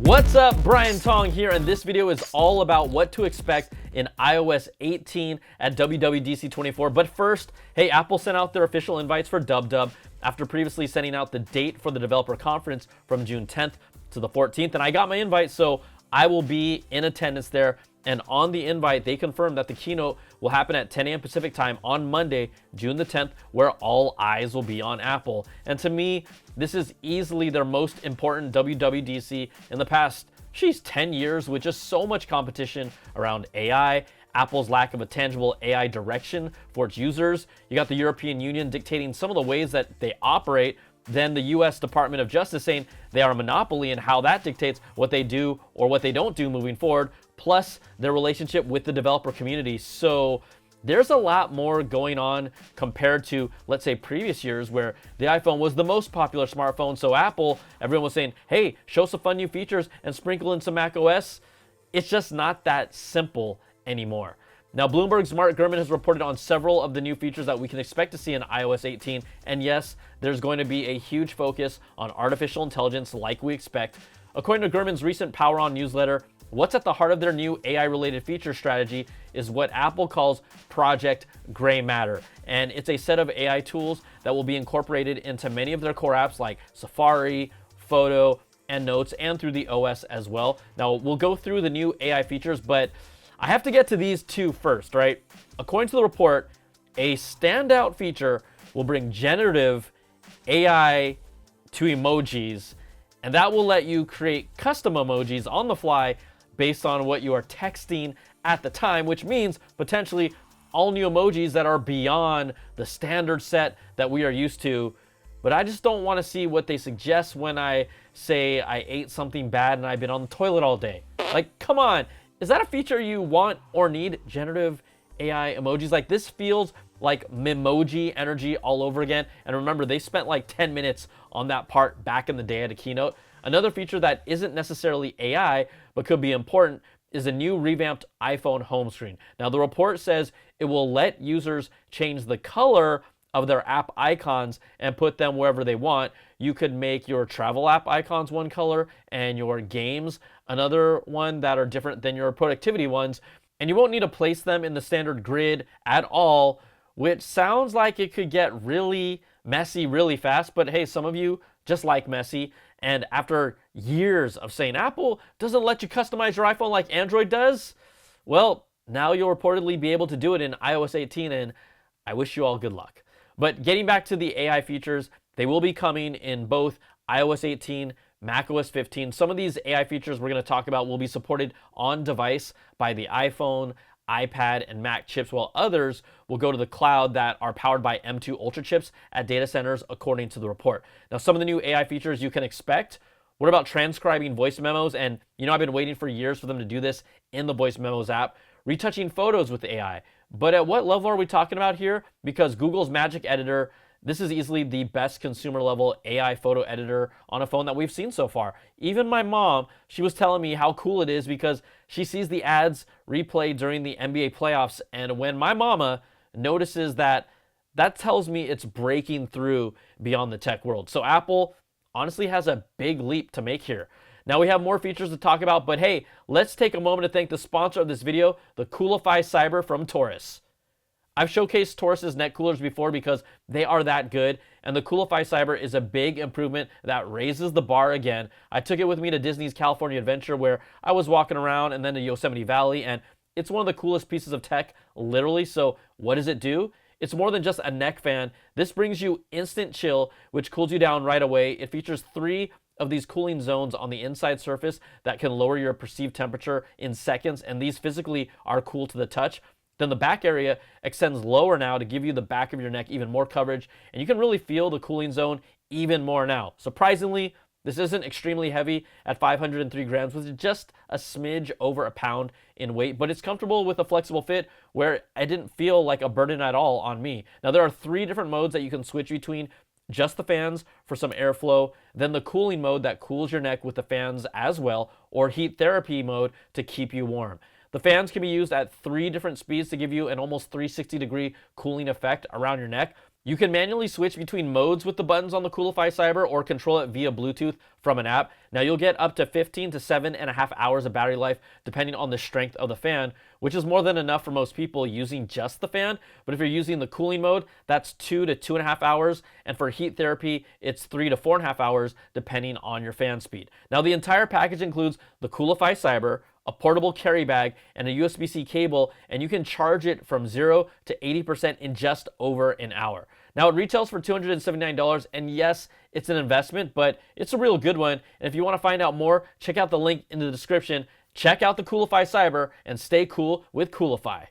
What's up, Brian Tong here, and this video is all about what to expect in iOS 18 at WWDC24. But first, hey, Apple sent out their official invites for WW after previously sending out the date for the developer conference from June 10th to the 14th, and I got my invite, so I will be in attendance there. And on the invite, they confirmed that the keynote will happen at 10 a.m. Pacific time on Monday, June the 10th, where all eyes will be on Apple. And to me, this is easily their most important WWDC in the past, 10 years, with just so much competition around AI, Apple's lack of a tangible AI direction for its users. You got the European Union dictating some of the ways that they operate, then the US Department of Justice saying they are a monopoly and how that dictates what they do or what they don't do moving forward, plus their relationship with the developer community. So there's a lot more going on compared to, let's say, previous years where the iPhone was the most popular smartphone. So Apple, everyone was saying, hey, show some fun new features and sprinkle in some macOS. It's just not that simple anymore. Now, Bloomberg's Mark Gurman has reported on several of the new features that we can expect to see in iOS 18. And yes, there's going to be a huge focus on artificial intelligence like we expect. According to Gurman's recent Power On newsletter, what's at the heart of their new AI-related feature strategy is what Apple calls Project Gray Matter. And it's a set of AI tools that will be incorporated into many of their core apps like Safari, Photo, and Notes, and through the OS as well. Now, we'll go through the new AI features, but I have to get to these two first, right? According to the report, a standout feature will bring generative AI to emojis, and that will let you create custom emojis on the fly based on what you are texting at the time, which means potentially all new emojis that are beyond the standard set that we are used to. But I just don't want to see what they suggest when I say I ate something bad and I've been on the toilet all day. Like, come on. Is that a feature you want or need? Generative AI emojis? Like, this feels like Memoji energy all over again. And remember, they spent like 10 minutes on that part back in the day at a keynote. Another feature that isn't necessarily AI, but could be important, is a new revamped iPhone home screen. Now, the report says it will let users change the color of their app icons and put them wherever they want. You could make your travel app icons one color and your games another one that are different than your productivity ones. And you won't need to place them in the standard grid at all, which sounds like it could get really messy really fast. But hey, some of you just like messy. And after years of saying Apple doesn't let you customize your iPhone like Android does, well, now you'll reportedly be able to do it in iOS 18, and I wish you all good luck. But getting back to the AI features, they will be coming in both iOS 18, macOS 15. Some of these AI features we're going to talk about will be supported on device by the iPhone, iPad, and Mac chips, while others will go to the cloud that are powered by M2 Ultra chips at data centers, according to the report. Now, some of the new AI features you can expect. What about transcribing voice memos? And I've been waiting for years for them to do this in the Voice Memos app. Retouching photos with AI. But at what level are we talking about here? Because Google's Magic Editor, this is easily the best consumer level AI photo editor on a phone that we've seen so far. Even my mom, she was telling me how cool it is because she sees the ads replay during the NBA playoffs. And when my mama notices that, that tells me it's breaking through beyond the tech world. So Apple honestly has a big leap to make here. Now, we have more features to talk about, but hey, let's take a moment to thank the sponsor of this video, the Coolify Cyber from Taurus. I've showcased Taurus's neck coolers before because they are that good, and the Coolify Cyber is a big improvement that raises the bar again. I took it with me to Disney's California Adventure where I was walking around, and then to Yosemite Valley, and it's one of the coolest pieces of tech, literally. So what does it do? It's more than just a neck fan. This brings you instant chill, which cools you down right away. It features 3 of these cooling zones on the inside surface that can lower your perceived temperature in seconds, and these physically are cool to the touch. Then the back area extends lower now to give you the back of your neck even more coverage, and you can really feel the cooling zone even more now. Surprisingly, this isn't extremely heavy at 503 grams, which is just a smidge over a pound in weight, but it's comfortable with a flexible fit where it didn't feel like a burden at all on me. Now, there are 3 different modes that you can switch between. Just the fans for some airflow, then the cooling mode that cools your neck with the fans as well, or heat therapy mode to keep you warm. The fans can be used at 3 different speeds to give you an almost 360-degree cooling effect around your neck. You can manually switch between modes with the buttons on the Coolify Cyber or control it via Bluetooth from an app. Now you'll get up to 15 to 7.5 hours of battery life depending on the strength of the fan, which is more than enough for most people using just the fan. But if you're using the cooling mode, that's 2 to 2.5 hours. And for heat therapy, it's 3 to 4.5 hours depending on your fan speed. Now the entire package includes the Coolify Cyber, a portable carry bag, and a USB-C cable, and you can charge it from 0 to 80% in just over an hour. Now it retails for $279, and yes, it's an investment, but it's a real good one. And if you want to find out more, check out the link in the description. Check out the Coolify Cyber and stay cool with Coolify.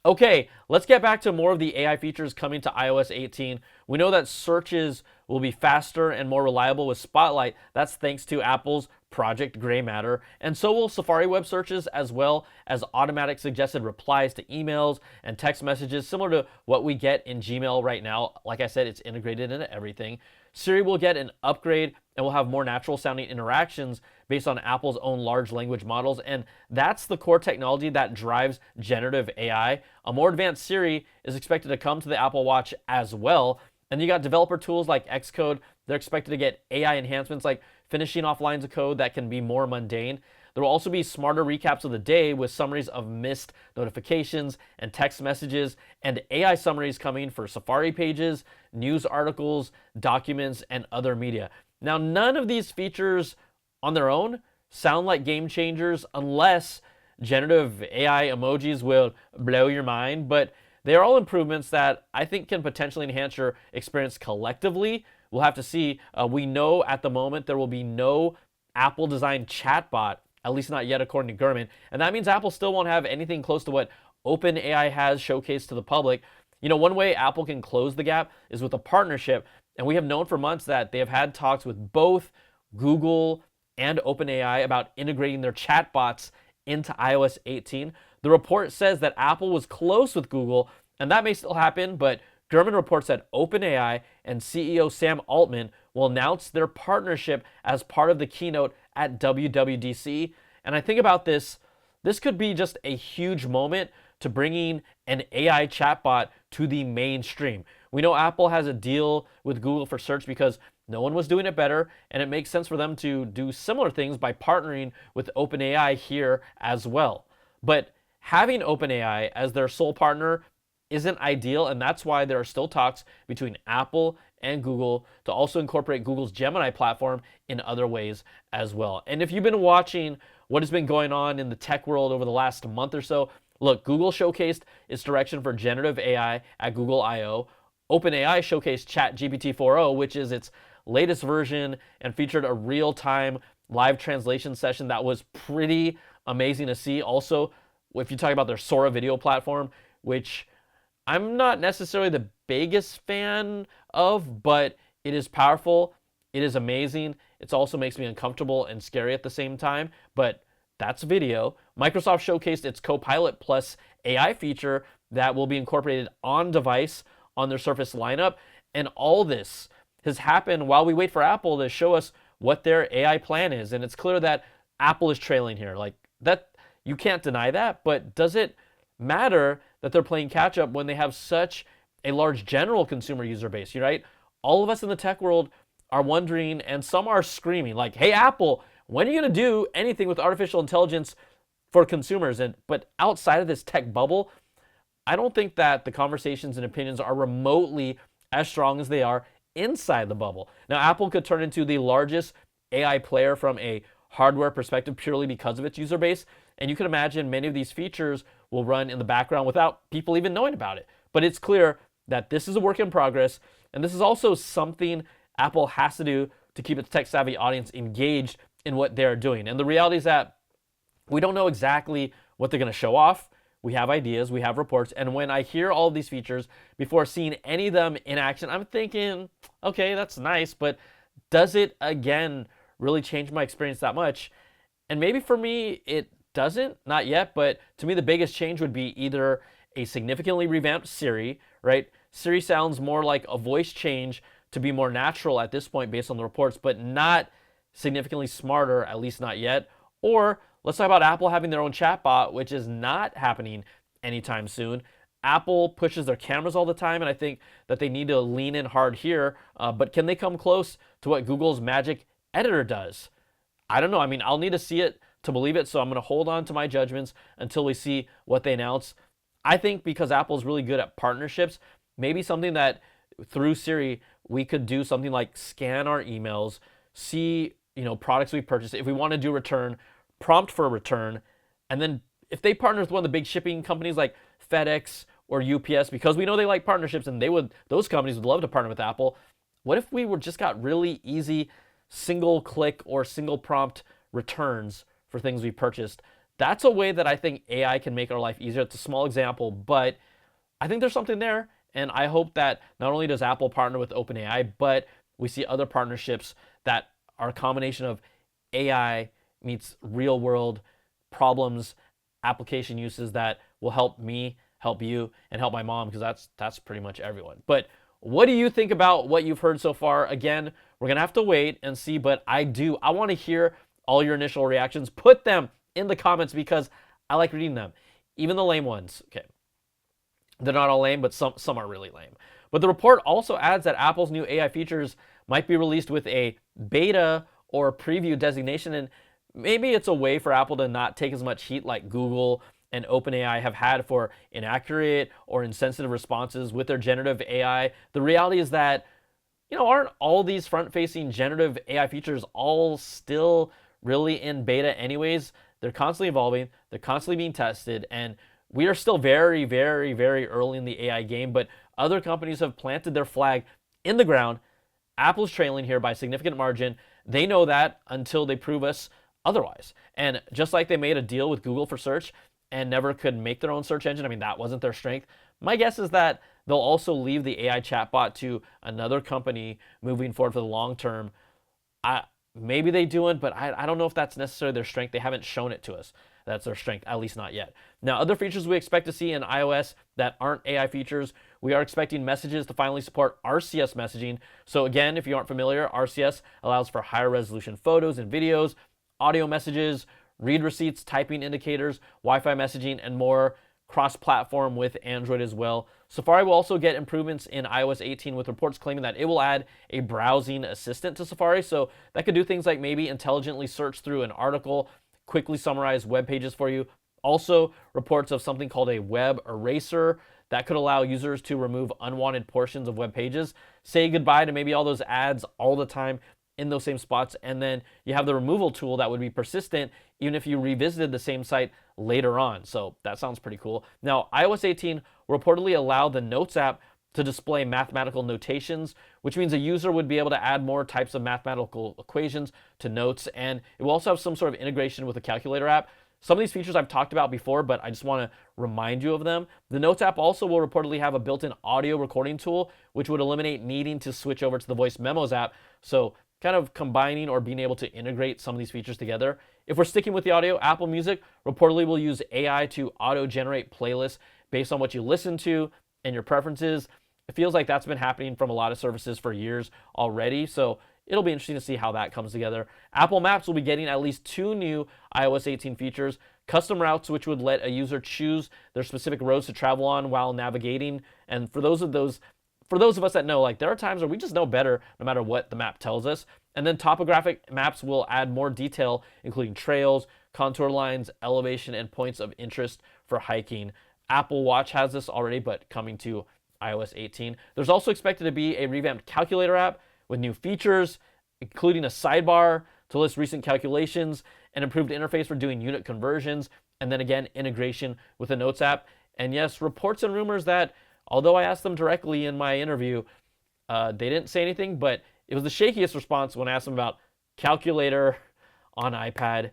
Okay, let's get back to more of the AI features coming to iOS 18. We know that searches will be faster and more reliable with Spotlight. That's thanks to Apple's Project Gray Matter. And so will Safari web searches, as well as automatic suggested replies to emails and text messages, similar to what we get in Gmail right now. Like I said, it's integrated into everything. Siri will get an upgrade and will have more natural sounding interactions based on Apple's own large language models. And that's the core technology that drives generative AI. A more advanced Siri is expected to come to the Apple Watch as well. And you got developer tools like Xcode. They're expected to get AI enhancements like finishing off lines of code that can be more mundane. There will also be smarter recaps of the day with summaries of missed notifications and text messages, and AI summaries coming for Safari pages, news articles, documents, and other media. Now, none of these features on their own sound like game changers unless generative AI emojis will blow your mind, but they are all improvements that I think can potentially enhance your experience collectively. We'll have to see. We know at the moment there will be no Apple-designed chatbot, at least not yet according to Gurman, and that means Apple still won't have anything close to what OpenAI has showcased to the public. You know, one way Apple can close the gap is with a partnership, and we have known for months that they have had talks with both Google and OpenAI about integrating their chatbots into iOS 18. The report says that Apple was close with Google, and that may still happen, but Gurman reports that OpenAI and CEO Sam Altman will announce their partnership as part of the keynote at WWDC. And I think about this could be just a huge moment to bringing an AI chatbot to the mainstream. We know Apple has a deal with Google for search because no one was doing it better, and it makes sense for them to do similar things by partnering with OpenAI here as well. But having OpenAI as their sole partner isn't ideal, and that's why there are still talks between Apple and Google to also incorporate Google's Gemini platform in other ways as well. And if you've been watching what has been going on in the tech world over the last month or so, look, Google showcased its direction for generative AI at Google I/O. OpenAI showcased ChatGPT-4o, which is its latest version, and featured a real-time live translation session that was pretty amazing to see. Also, if you talk about their Sora video platform, which I'm not necessarily the biggest fan of, but it is powerful. It is amazing. It also makes me uncomfortable and scary at the same time, but that's video. Microsoft showcased its Copilot Plus AI feature that will be incorporated on device on their Surface lineup. And all this has happened while we wait for Apple to show us what their AI plan is. And it's clear that Apple is trailing here. Like that, you can't deny that, but does it matter that they're playing catch up when they have such a large general consumer user base, right? All of us in the tech world are wondering, and some are screaming like, hey, Apple, when are you going to do anything with artificial intelligence for consumers? But outside of this tech bubble, I don't think that the conversations and opinions are remotely as strong as they are inside the bubble. Now, Apple could turn into the largest AI player from a hardware perspective purely because of its user base. And you can imagine many of these features will run in the background without people even knowing about it. But it's clear that this is a work in progress. And this is also something Apple has to do to keep its tech-savvy audience engaged in what they're doing. And the reality is that we don't know exactly what they're going to show off. We have ideas, we have reports, and when I hear all of these features before seeing any of them in action, I'm thinking, okay, that's nice, but does it, again, really change my experience that much? And maybe for me, it doesn't, not yet, but to me, the biggest change would be either a significantly revamped Siri, right? Siri sounds more like a voice change to be more natural at this point based on the reports, but not significantly smarter, at least not yet. Or let's talk about Apple having their own chatbot, which is not happening anytime soon. Apple pushes their cameras all the time, and I think that they need to lean in hard here. But can they come close to what Google's Magic Editor does? I don't know. I mean, I'll need to see it to believe it, so I'm going to hold on to my judgments until we see what they announce. I think because Apple's really good at partnerships, maybe something that through Siri we could do something like scan our emails, see products we purchased. If we want to do return, prompt for a return, and then if they partner with one of the big shipping companies like FedEx or UPS, because we know they like partnerships and those companies would love to partner with Apple. What if we just got really easy single click or single prompt returns for things we purchased? That's a way that I think AI can make our life easier. It's a small example, but I think there's something there. And I hope that not only does Apple partner with OpenAI, but we see other partnerships that are a combination of AI meets real world problems, application uses that will help me, help you, and help my mom, because that's pretty much everyone. But what do you think about what you've heard so far? Again, we're gonna have to wait and see, but I want to hear all your initial reactions. Put them in the comments because I like reading them, even the lame ones. Okay, they're not all lame, but some are really lame. But the report also adds that Apple's new AI features might be released with a beta or preview designation, and maybe it's a way for Apple to not take as much heat like Google and OpenAI have had for inaccurate or insensitive responses with their generative AI. The reality is that, aren't all these front-facing generative AI features all still really in beta anyways? They're constantly evolving, they're constantly being tested, and we are still very, very, very early in the AI game, but other companies have planted their flag in the ground. Apple's trailing here by a significant margin. They know that until they prove us otherwise. And just like they made a deal with Google for search and never could make their own search engine, I mean, that wasn't their strength. My guess is that they'll also leave the AI chatbot to another company moving forward for the long term. Maybe they do it, but I don't know if that's necessarily their strength. They haven't shown it to us. That's their strength, at least not yet. Now, other features we expect to see in iOS that aren't AI features, we are expecting messages to finally support RCS messaging. So again, if you aren't familiar, RCS allows for higher resolution photos and videos, audio messages, read receipts, typing indicators, Wi-Fi messaging, and more, cross-platform with Android as well. Safari will also get improvements in iOS 18 with reports claiming that it will add a browsing assistant to Safari. So that could do things like maybe intelligently search through an article, quickly summarize web pages for you. Also, reports of something called a web eraser that could allow users to remove unwanted portions of web pages, say goodbye to maybe all those ads all the time in those same spots, and then you have the removal tool that would be persistent even if you revisited the same site later on. So that sounds pretty cool. Now, iOS 18 will reportedly allow the Notes app to display mathematical notations, which means a user would be able to add more types of mathematical equations to Notes, and it will also have some sort of integration with the calculator app. Some of these features I've talked about before, but I just want to remind you of them. The Notes app also will reportedly have a built-in audio recording tool, which would eliminate needing to switch over to the Voice Memos app. So kind of combining or being able to integrate some of these features together. If we're sticking with the audio, Apple Music reportedly will use AI to auto-generate playlists based on what you listen to and your preferences. It feels like that's been happening from a lot of services for years already, so it'll be interesting to see how that comes together. Apple Maps will be getting at least 2 new iOS 18 features. Custom routes, which would let a user choose their specific roads to travel on while navigating. And for those of us that know, like, there are times where we just know better no matter what the map tells us. And then topographic maps will add more detail, including trails, contour lines, elevation, and points of interest for hiking. Apple Watch has this already, but coming to iOS 18. There's also expected to be a revamped calculator app with new features, including a sidebar to list recent calculations, an improved interface for doing unit conversions, and then again, integration with the Notes app. And yes, reports and rumors that, although I asked them directly in my interview, they didn't say anything, but it was the shakiest response when I asked them about calculator on iPad.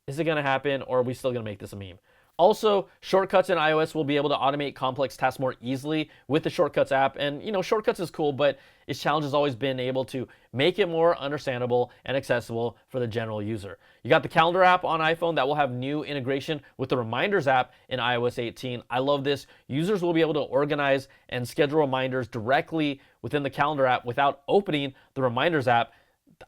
Is it going to happen, or are we still going to make this a meme? Also, shortcuts in iOS will be able to automate complex tasks more easily with the Shortcuts app. And, Shortcuts is cool, but its challenge has always been able to make it more understandable and accessible for the general user. You got the Calendar app on iPhone that will have new integration with the Reminders app in iOS 18. I love this. Users will be able to organize and schedule reminders directly within the Calendar app without opening the Reminders app.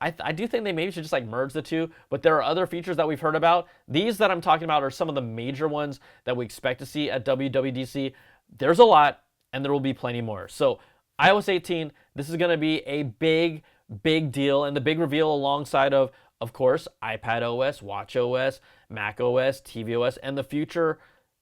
I do think they maybe should just merge the two, but there are other features that we've heard about. These that I'm talking about are some of the major ones that we expect to see at WWDC. there's a lot, and there will be plenty more. So iOS 18, this is going to be a big, big deal, and the big reveal alongside of course, iPad OS, Watch OS, Mac OS, tvOS, and the future,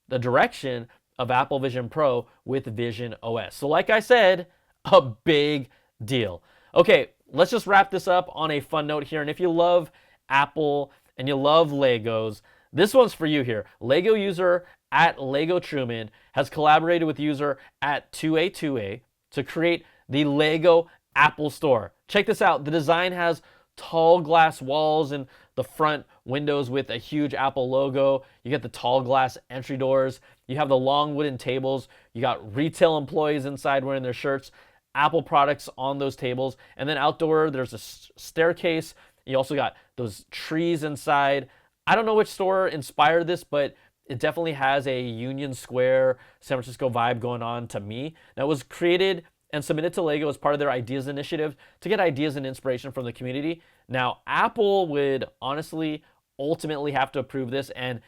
the direction of Apple Vision Pro with Vision OS. So like I said, a big deal. Okay, let's just wrap this up on a fun note here. And if you love Apple and you love Legos, this one's for you here. Lego user at Lego Truman has collaborated with user at 2A2A to create the Lego Apple Store. Check this out. The design has tall glass walls and the front windows with a huge Apple logo. You get the tall glass entry doors. You have the long wooden tables. You got retail employees inside wearing their shirts. Apple products on those tables. And then outdoor, there's a staircase. You also got those trees inside. I don't know which store inspired this, but it definitely has a Union Square, San Francisco vibe going on to me. Now, it was created and submitted to Lego as part of their Ideas Initiative to get ideas and inspiration from the community. Now, Apple would honestly ultimately have to approve this, and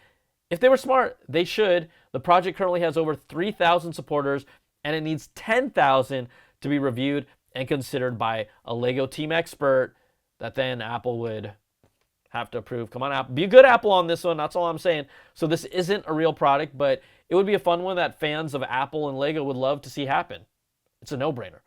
if they were smart, they should. The project currently has over 3,000 supporters, and it needs 10,000 to be reviewed and considered by a Lego team expert that then Apple would have to approve. Come on, Apple. Be a good Apple on this one. That's all I'm saying. So this isn't a real product, but it would be a fun one that fans of Apple and Lego would love to see happen. It's a no-brainer.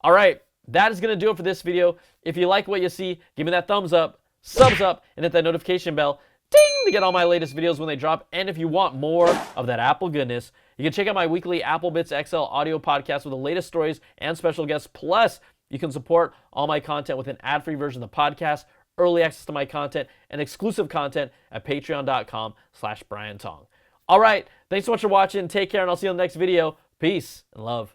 All right, that is going to do it for this video. If you like what you see, give me that thumbs up, subs up, and hit that notification bell, ding, to get all my latest videos when they drop. And if you want more of that Apple goodness, you can check out my weekly Apple Bits XL audio podcast with the latest stories and special guests. Plus, you can support all my content with an ad-free version of the podcast, early access to my content, and exclusive content at patreon.com/BrianTong. All right, thanks so much for watching. Take care, and I'll see you in the next video. Peace and love.